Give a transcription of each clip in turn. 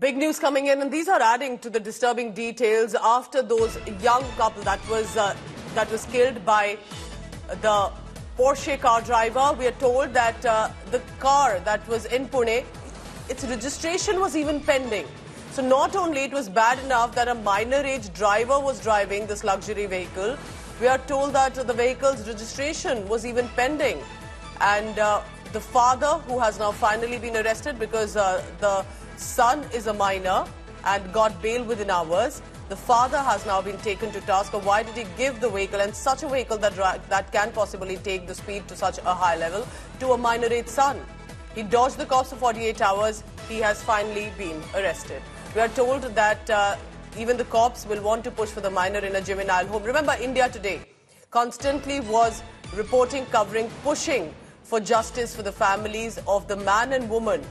Big news coming in, and these are adding to the disturbing details after those young couple that was killed by the Porsche car driver. We are told that the car that was in Pune, its registration was even pending. So not only it was bad enough that a minor age driver was driving this luxury vehicle, we are told that the vehicle's registration was even pending. And the father, who has now finally been arrested because the son is a minor and got bail within hours. The father has now been taken to task of why did he give the vehicle, and such a vehicle that can possibly take the speed to such a high level, to a minor age son. He dodged the cops for 48 hours. He has finally been arrested. We are told that even the cops will want to push for the minor in a juvenile home. Remember, India Today constantly was reporting, covering, pushing for justice for the families of the man and woman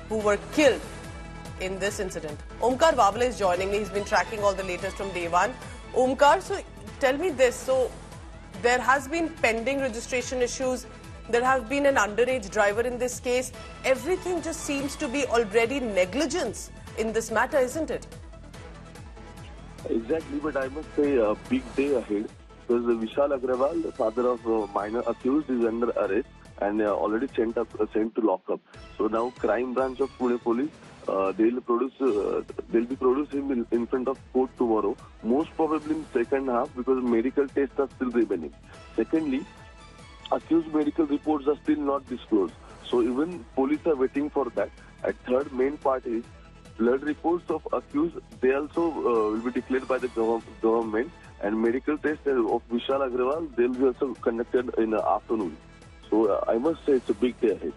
who were killed in this incident. Omkar Babla is joining me. He's been tracking all the latest from day one. Omkar, so tell me this. So there has been pending registration issues. There have been an underage driver in this case. Everything just seems to be already negligence in this matter, isn't it? Exactly, but I must say a big day ahead, because Vishal Agrawal, the father of minor accused, is under arrest and already sent to lockup. So now crime branch of Pune police, they'll be producing in front of court tomorrow, most probably in second half, because medical tests are still remaining. Secondly, accused medical reports are still not disclosed. So even police are waiting for that. And third main part is blood reports of accused, they also will be declared by the government, and medical tests of Vishal Agrawal, they'll be also conducted in the afternoon. So I must say it's a big day ahead.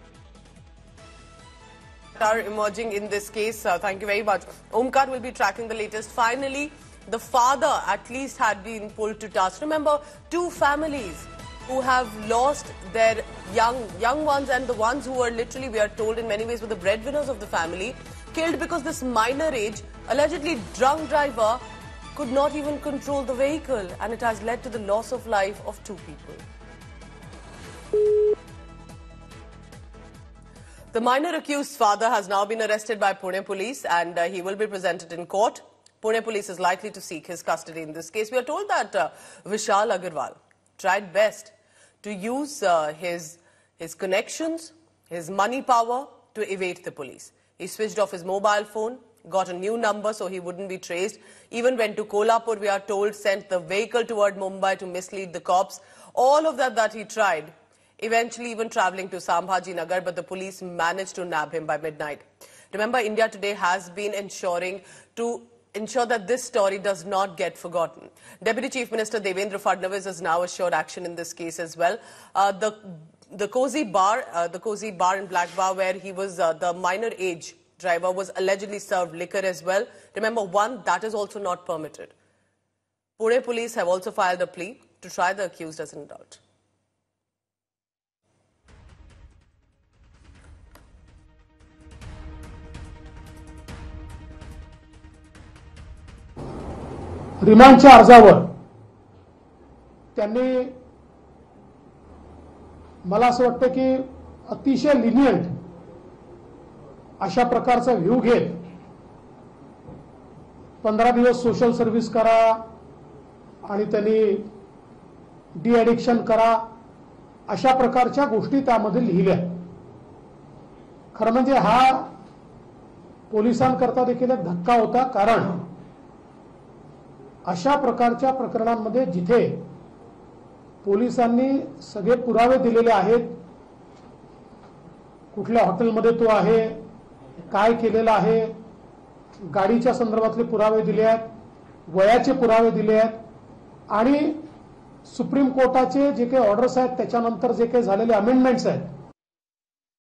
Are emerging in this case. Thank you very much. Omkar will be tracking the latest. Finally, the father at least had been pulled to task. Remember, two families who have lost their young ones, and the ones who were literally, we are told, in many ways were the breadwinners of the family, killed because this minor age, allegedly drunk driver could not even control the vehicle, and it has led to the loss of life of two people. The minor accused's father has now been arrested by Pune police, and he will be presented in court. Pune police is likely to seek his custody in this case. We are told that Vishal Agrawal tried best to use his connections, his money power to evade the police. He switched off his mobile phone, got a new number so he wouldn't be traced, even went to Kolhapur, we are told, sent the vehicle toward Mumbai to mislead the cops. All of that he tried, eventually even travelling to Sambhaji Nagar, but the police managed to nab him by midnight. Remember, India Today has been ensuring that this story does not get forgotten. Deputy Chief Minister Devendra Fadnavis has now assured action in this case as well. The cozy bar in Black Bar, where he was the minor age driver, was allegedly served liquor as well. Remember, that is also not permitted. Pune police have also filed a plea to try the accused as an adult. रिमांडच्या अर्जावर त्यांनी मला असं वाटतं की अतिशय lenient अशा प्रकारचा view घेत 15 दिवस सोशल सर्व्हिस करा आणि त्यांनी डी ॲडिक्शन करा, अशा प्रकारच्या गोष्टी त्यामध्ये लिहिल्या. खरं म्हणजे हा पोलिसांकरता देखील एक धक्का होता, कारण अशा प्रकारच्या प्रकरणांमध्ये जिथे पोलिसांनी सगळे पुरावे दिलेले आहेत, कुठल्या हॉटेलमध्ये तो आहे, काय केलेलं आहे, गाडीच्या संदर्भातले पुरावे दिले आहेत, वयाचे पुरावे दिले आहेत, आणि सुप्रीम कोर्टाचे जे काही ऑर्डर्स आहेत त्याच्यानंतर जे काही झालेले अमेंडमेंट्स आहेत